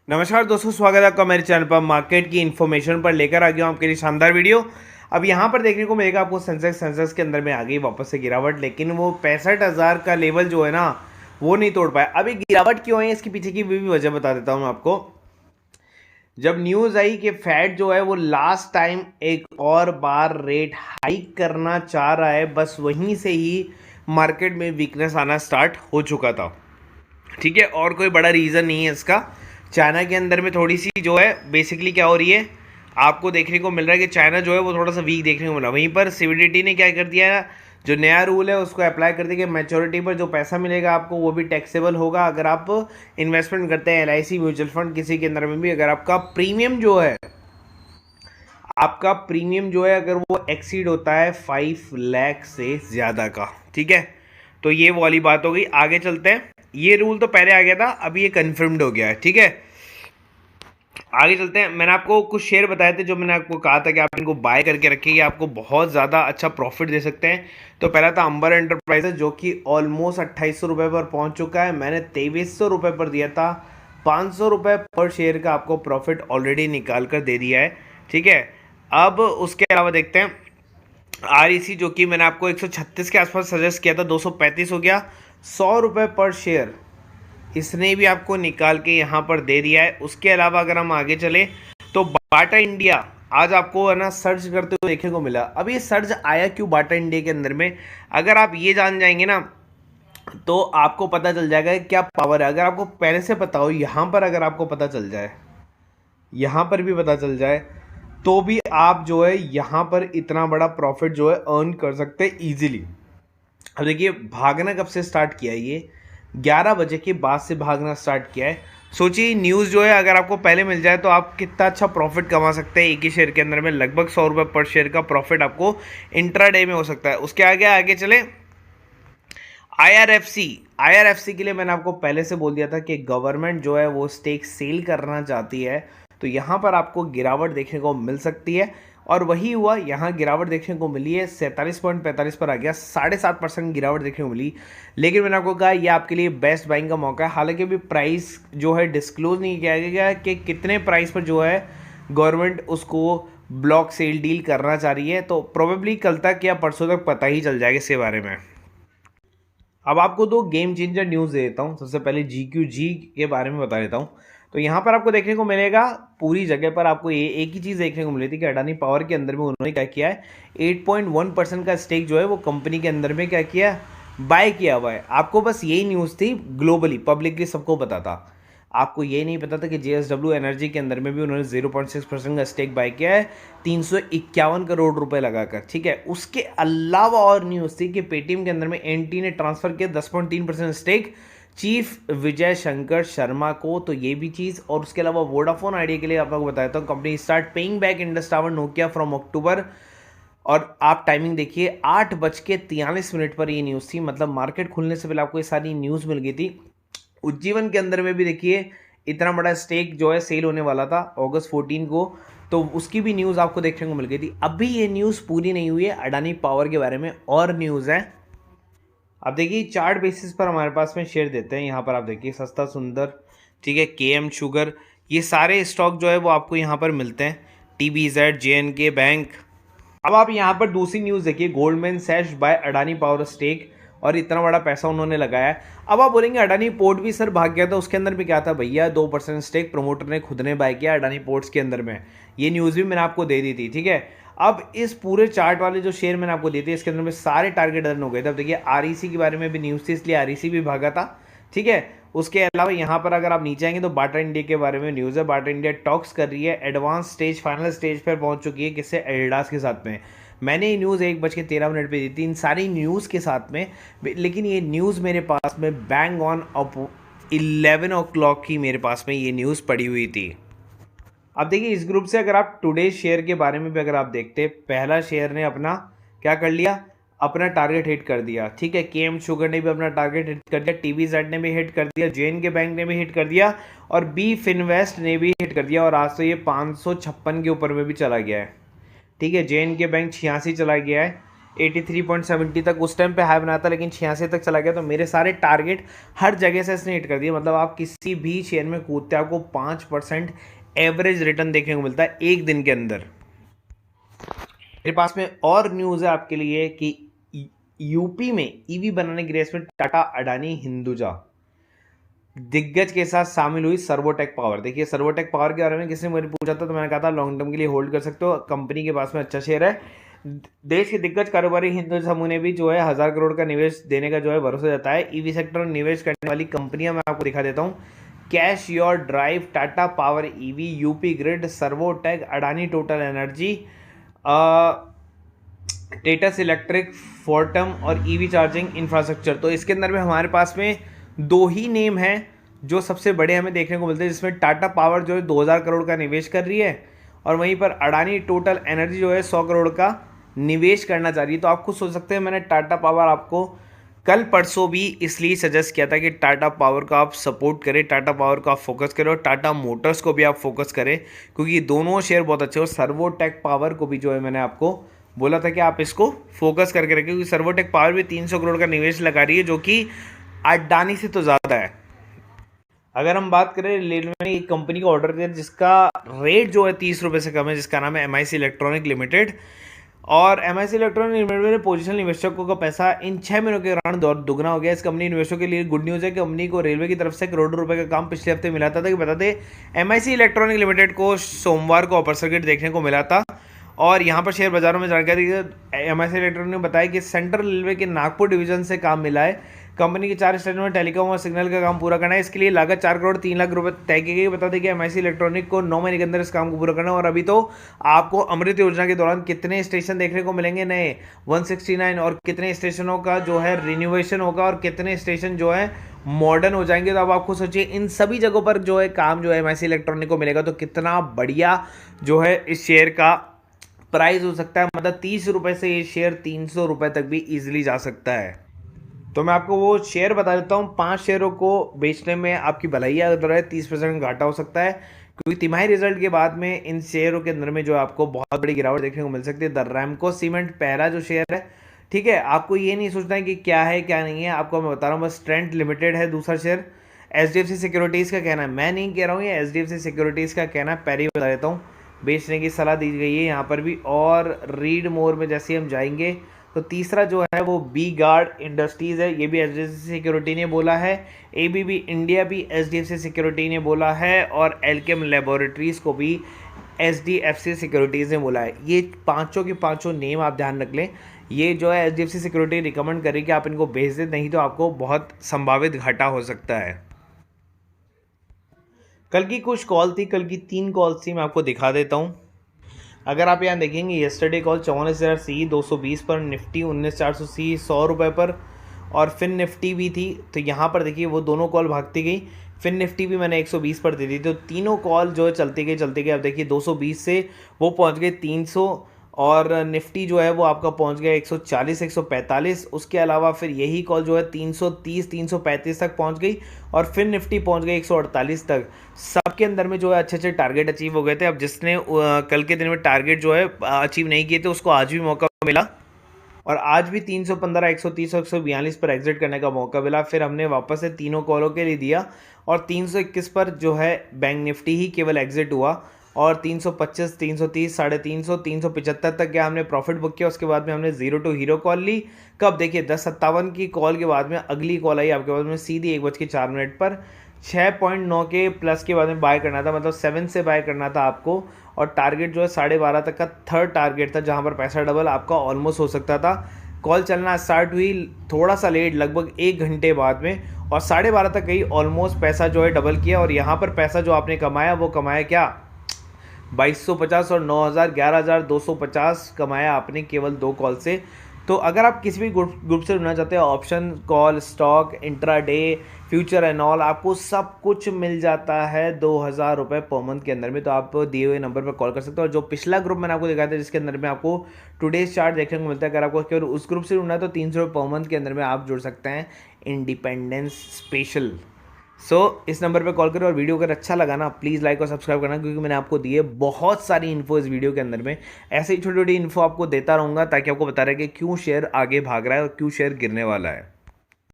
नमस्कार दोस्तों, स्वागत है आपका मेरे चैनल पर। मार्केट की इन्फॉर्मेशन पर लेकर आ गया हूँ आपके लिए शानदार वीडियो। अब यहाँ पर देखने को मिलेगा आपको सेंसेक्स के अंदर में आ गई वापस से गिरावट, लेकिन वो 65,000 का लेवल जो है ना वो नहीं तोड़ पाया। अभी गिरावट क्यों है इसके पीछे की भी वजह बता देता हूँ मैं आपको। जब न्यूज़ आई कि फेड जो है वो लास्ट टाइम एक और बार रेट हाइक करना चाह रहा है, बस वहीं से ही मार्केट में वीकनेस आना स्टार्ट हो चुका था। ठीक है, और कोई बड़ा रीज़न नहीं है इसका। चाइना के अंदर में थोड़ी सी जो है बेसिकली क्या हो रही है आपको देखने को मिल रहा है कि चाइना जो है वो थोड़ा सा वीक देखने को मिला। वहीं पर सीबीडीटी ने क्या कर दिया है, जो नया रूल है उसको अप्लाई कर दिया कि मैच्योरिटी पर जो पैसा मिलेगा आपको वो भी टैक्सेबल होगा अगर आप इन्वेस्टमेंट करते हैं एलआईसी म्यूचुअल फंड किसी के अंदर में भी। अगर आपका प्रीमियम जो है अगर वो एक्सीड होता है 5 लाख से ज़्यादा का। ठीक है, तो ये वाली बात हो गई। आगे चलते हैं। ये रूल तो पहले आ गया था, अभी ये कंफर्म्ड हो गया है। ठीक है, आगे चलते हैं। मैंने आपको कुछ शेयर बताए थे जो मैंने आपको कहा था कि आप इनको बाय करके रखिए, आपको बहुत ज़्यादा अच्छा प्रॉफिट दे सकते हैं। तो पहला था अंबर एंटरप्राइजेज जो कि ऑलमोस्ट 2800 रुपये पर पहुंच चुका है। मैंने 2300 रुपये पर दिया था। 500 रुपये पर शेयर का आपको प्रॉफिट ऑलरेडी निकाल कर दे दिया है। ठीक है, अब उसके अलावा देखते हैं आरईसी जो कि मैंने आपको 136 के आसपास सजेस्ट किया था, 235 हो गया। 100 रुपये पर शेयर इसने भी आपको निकाल के यहाँ पर दे दिया है। उसके अलावा अगर हम आगे चले तो बाटा इंडिया आज आपको है ना सर्च करते हुए देखने को मिला। अब ये सर्च आया क्यों बाटा इंडिया के अंदर में, अगर आप ये जान जाएंगे ना तो आपको पता चल जाएगा कि क्या पावर है। अगर आपको पहले से पता हो, यहाँ पर अगर आपको पता चल जाए, यहाँ पर भी पता चल जाए, तो भी आप जो है यहाँ पर इतना बड़ा प्रॉफिट जो है अर्न कर सकते हैं ईजिली। अब देखिए भागना कब से स्टार्ट किया है, ये 11 बजे के बाद से भागना स्टार्ट किया है। सोचिए न्यूज़ जो है अगर आपको पहले मिल जाए तो आप कितना अच्छा प्रॉफिट कमा सकते हैं। एक ही शेयर के अंदर में लगभग 100 रुपये पर शेयर का प्रॉफिट आपको इंट्राडे में हो सकता है। उसके आगे चले आईआरएफसी के लिए मैंने आपको पहले से बोल दिया था कि गवर्नमेंट जो है वो स्टेक सेल करना चाहती है, तो यहाँ पर आपको गिरावट देखने को मिल सकती है। और वही हुआ, यहाँ गिरावट देखने को मिली है, 47.45 पर आ गया, 7.5% गिरावट देखने को मिली। लेकिन मैंने आपको कहा यह आपके लिए बेस्ट बाइंग का मौका है। हालांकि अभी प्राइस जो है डिस्क्लोज नहीं किया गया कि कितने प्राइस पर जो है गवर्नमेंट उसको ब्लॉक सेल डील करना चाह रही है, तो प्रोबेबली कल तक या परसों तक पता ही चल जाएगा इसके बारे में। अब आपको दो गेम चेंजर न्यूज़ दे देता हूँ। सबसे पहले GQG के बारे में बता देता हूँ। तो यहाँ पर आपको देखने को मिलेगा पूरी जगह पर आपको ये एक ही चीज़ देखने को मिली थी कि अडानी पावर के अंदर में उन्होंने क्या किया है, 8.1% का स्टेक जो है वो कंपनी के अंदर में क्या किया, बाय किया हुआ है। आपको बस यही न्यूज़ थी, ग्लोबली पब्लिकली सबको पता था। आपको ये नहीं पता था कि JSW एनर्जी के अंदर में भी उन्होंने 0.6% का स्टेक बाय किया है 351 करोड़ रुपए लगाकर। ठीक है, उसके अलावा और न्यूज़ थी कि पेटीएम के अंदर में एनटी ने ट्रांसफर किया 10.3% स्टेक चीफ विजय शंकर शर्मा को, तो ये भी चीज़। और उसके अलावा वोडाफोन आइडिया के लिए आपको बताता हूँ, company start paying back Indus tower Nokia from October. और आप टाइमिंग देखिए 8:43 पर ये न्यूज़ थी, मतलब मार्केट खुलने से पहले आपको ये सारी न्यूज़ मिल गई थी। उज्जीवन के अंदर में भी देखिए इतना बड़ा स्टेक जो है सेल होने वाला था अगस्त 14 को, तो उसकी भी न्यूज़ आपको देखने को मिल गई थी। अभी ये न्यूज़ पूरी नहीं हुई है, अडानी पावर के बारे में और न्यूज़ है। अब देखिए चार्ट बेसिस पर हमारे पास में शेयर देते हैं। यहाँ पर आप देखिए सस्ता सुंदर, ठीक है, KM शुगर, ये सारे स्टॉक जो है वो आपको यहाँ पर मिलते हैं। TBZ, JNK bank. अब आप यहाँ पर दूसरी न्यूज़ देखिए, Goldman Sachs buy Adani Power stake, और इतना बड़ा पैसा उन्होंने लगाया है। अब आप बोलेंगे अडानी पोर्ट भी सर भाग गया था, उसके अंदर भी क्या था भैया, 2% स्टेक प्रमोटर ने खुद ने बाय किया अडानी पोर्ट्स के अंदर में। ये न्यूज़ भी मैंने आपको दे दी थी। ठीक है, अब इस पूरे चार्ट वाले जो शेयर मैंने आपको दिए थे इसके अंदर में सारे टारगेट रन हो गए थे। अब देखिए REC के बारे में भी न्यूज़ थी, इसलिए REC भी भागा था। ठीक है, उसके अलावा यहाँ पर अगर आप नीचे आएंगे तो बाटा इंडिया के बारे में न्यूज़ है। बाटा इंडिया टॉक्स कर रही है, एडवांस स्टेज फाइनल स्टेज पर पहुँच चुकी है, किससे, एडिडास के साथ में। मैंने ये न्यूज़ 1:13 पे दी थी इन सारी न्यूज़ के साथ में, लेकिन ये न्यूज़ मेरे पास में बैंग ऑन अप 11 o'clock की मेरे पास में ये न्यूज़ पड़ी हुई थी। अब देखिए इस ग्रुप से अगर आप टुडे शेयर के बारे में भी अगर आप देखते, पहला शेयर ने अपना क्या कर लिया, अपना टारगेट हिट कर दिया। ठीक है, KM शुगर ने भी अपना टारगेट हिट कर दिया, TBZ ने भी हिट कर दिया, JNK बैंक ने भी हिट कर दिया, और बी फिनवेस्ट ने भी हिट कर दिया। और आज तो ये 556 के ऊपर में भी चला गया है। ठीक है, JNK बैंक 86 चला गया है, 83.70 तक उस टाइम पे हाई बनाया था, लेकिन 86 तक चला गया। तो मेरे सारे टारगेट हर जगह से इसने हिट कर दिया। मतलब आप किसी भी शेयर में कूदते आपको 5% एवरेज रिटर्न देखने को मिलता है एक दिन के अंदर। मेरे पास में और न्यूज़ है आपके लिए कि यूपी में ईवी बनाने की रेस में टाटा, अडानी, हिंदुजा दिग्गज के साथ शामिल हुई सर्वोटेक पावर। देखिए सर्वोटेक पावर के बारे में किसी ने मुझे पूछा था, तो मैंने कहा था लॉन्ग टर्म के लिए होल्ड कर सकते हो, कंपनी के पास में अच्छा शेयर है। देश के दिग्गज कारोबारी हिंदू समूह ने भी जो है 1000 करोड़ का निवेश देने का जो है भरोसा जताया है। ईवी सेक्टर में निवेश करने वाली कंपनियां मैं आपको दिखा देता हूं। Cash your drive, Tata power EV, UP grid, Servotech, Adani total energy, टेटस इलेक्ट्रिक, फोर्टम और ईवी चार्जिंग इंफ्रास्ट्रक्चर। तो इसके अंदर में हमारे पास में दो ही नेम हैं जो सबसे बड़े हमें देखने को मिलते हैं, जिसमें टाटा पावर जो है 2000 करोड़ का निवेश कर रही है और वहीं पर अडानी टोटल एनर्जी जो है 100 करोड़ का निवेश करना चाह रही है। तो आप खुद सोच सकते हैं, मैंने टाटा पावर आपको कल परसों भी इसलिए सजेस्ट किया था कि टाटा पावर का आप सपोर्ट करें, टाटा पावर का आप फोकस करें और टाटा मोटर्स को भी आप फोकस करें, क्योंकि दोनों शेयर बहुत अच्छे हैं। और सर्वोटेक पावर को भी जो है मैंने आपको बोला था कि आप इसको फोकस करके रखें, क्योंकि सर्वोटेक पावर भी 300 करोड़ का निवेश लगा रही है, जो कि अडानी से तो ज़्यादा है। अगर हम बात करें रेलवे ने एक कंपनी का ऑर्डर दिया जिसका रेट जो है 30 रुपये से कम है, जिसका नाम है MIC इलेक्ट्रॉनिक लिमिटेड। और MIC इलेक्ट्रॉनिक लिमिटेड में पोजिशनल निवेशकों का पैसा इन 6 महीनों के दौरान दुगना हो गया। इस कंपनी निवेशकों के लिए गुड न्यूज़ है कि कंपनी को रेलवे की तरफ से करोड़ों रुपए का काम पिछले हफ्ते मिला था। कि बता दें MIC इलेक्ट्रॉनिक लिमिटेड को सोमवार को अपर सर्किट देखने को मिला था। और यहाँ पर शेयर बाजारों में जानकारी MIC इलेक्ट्रॉनिक ने बताया कि सेंट्रल रेलवे के नागपुर डिवीजन से काम मिला है। कंपनी के 4 स्टेशन में टेलीकॉम और सिग्नल का काम पूरा करना है। इसके लिए लागत 4 करोड़ 3 लाख रुपए तय की गई। बता दें कि MIC इलेक्ट्रॉनिक को 9 महीने के अंदर इस काम को पूरा करना है। और अभी तो आपको अमृत योजना के दौरान कितने स्टेशन देखने को मिलेंगे नए 169, और कितने स्टेशनों का जो है रिन्यूएशन होगा और कितने स्टेशन जो है मॉडर्न हो जाएंगे। तो अब आप खुद सोचिए इन सभी जगहों पर जो है काम जो है MIC इलेक्ट्रॉनिक को मिलेगा, तो कितना बढ़िया जो है इस शेयर का प्राइस हो सकता है। मतलब 30 रुपये से ये शेयर 300 रुपये तक भी ईजिली जा सकता है। तो मैं आपको वो शेयर बता देता हूँ। 5 शेयरों को बेचने में आपकी भलाई अगर है 30% घाटा हो सकता है, क्योंकि तिमाही रिजल्ट के बाद में इन शेयरों के अंदर में जो आपको बहुत बड़ी गिरावट देखने को मिल सकती है। द रैमको सीमेंट पहला जो शेयर है, ठीक है, आपको ये नहीं सोचना है कि क्या है क्या नहीं है, आपको मैं बता रहा हूँ बस। ट्रेंट लिमिटेड है दूसरा शेयर। HDFC सिक्योरिटीज़ का कहना है, मैं नहीं कह रहा हूँ, ये HDFC सिक्योरिटीज़ का कहना है, पहले ही बता देता हूँ, बेचने की सलाह दी गई है यहाँ पर भी। और रीड मोर में जैसे हम जाएंगे तो तीसरा जो है वो बी गार्ड इंडस्ट्रीज़ है, ये भी HDFC सिक्योरिटी ने बोला है। ABB इंडिया भी HDFC सिक्योरिटी ने बोला है। और एल्केम लेबोरेटरीज़ को भी HDFC सिक्योरिटीज़ ने बोला है। ये पांचों के पांचों नेम आप ध्यान रख लें। ये जो है HDFC सिक्योरिटी रिकमेंड करें कि आप इनको भेज दें, नहीं तो आपको बहुत संभावित घाटा हो सकता है। कल की कुछ कॉल थी, कल की 3 कॉल्स थी, मैं आपको दिखा देता हूँ। अगर आप यहाँ देखेंगे येस्टरडे कॉल 54,000 सी 220 पर, निफ्टी 19,400 सी 100 रुपये पर, और फिन निफ्टी भी थी। तो यहाँ पर देखिए वो दोनों कॉल भागती गई। फिन निफ्टी भी मैंने 120 पर दे दी। तो तीनों कॉल जो है चलती गई। अब देखिए 220 से वो पहुँच गए 300, और निफ्टी जो है वो आपका पहुंच गया 140 145। उसके अलावा फिर यही कॉल जो है 330 335 तक पहुंच गई, और फिर निफ्टी पहुंच गई 148 तक। सबके अंदर में जो है अच्छे अच्छे टारगेट अचीव हो गए थे। अब जिसने कल के दिन में टारगेट जो है अचीव नहीं किए थे उसको आज भी मौका मिला, और आज भी 315 130 और 142 पर एग्जिट करने का मौका मिला। फिर हमने वापस से तीनों कॉलों के लिए दिया, और 321 पर जो है बैंक निफ्टी ही केवल एग्जिट हुआ, और 325 330 350 375 तक गया, हमने प्रॉफिट बुक किया। उसके बाद में हमने 0 टू हीरो कॉल ली। कब देखिए 10:57 की कॉल के बाद में अगली कॉल आई आपके पास में सीधी 1:04 पर। 6.9 के प्लस के बाद में बाय करना था, मतलब 7 से बाय करना था आपको। और टारगेट जो है 12:30 तक का थर्ड टारगेट था, जहां पर पैसा डबल आपका ऑलमोस्ट हो सकता था। कॉल चलना स्टार्ट हुई थोड़ा सा लेट, लगभग 1 घंटे बाद में, और 12:30 तक गई, ऑलमोस्ट पैसा जो है डबल किया। और यहाँ पर पैसा जो आपने कमाया वो कमाया क्या, 2250 और 9000 11250 कमाया आपने केवल 2 कॉल से। तो अगर आप किसी भी ग्रुप से जुड़ना चाहते हैं, option, call, stock, intraday, future and all, आपको सब कुछ मिल जाता है 2000 रुपये पर मंथ के अंदर में। तो आप दिए हुए नंबर पर कॉल कर सकते हो। और जो पिछला ग्रुप मैंने आपको दिखाया था जिसके अंदर में आपको टुडेज चार्ट देखने को मिलता है, अगर आपको केवल उस ग्रुप से जुड़ना है तो 300 रुपये पर मंथ के अंदर में आप जुड़ सकते हैं इंडिपेंडेंस स्पेशल। इस नंबर पे कॉल करें, और वीडियो अगर अच्छा लगा ना प्लीज़ लाइक और सब्सक्राइब करना, क्योंकि मैंने आपको दी है बहुत सारी इन्फो इस वीडियो के अंदर में। ऐसे ही छोटी छोटी इन्फो आपको देता रहूँगा ताकि आपको पता रहे कि क्यों शेयर आगे भाग रहा है और क्यों शेयर गिरने वाला है।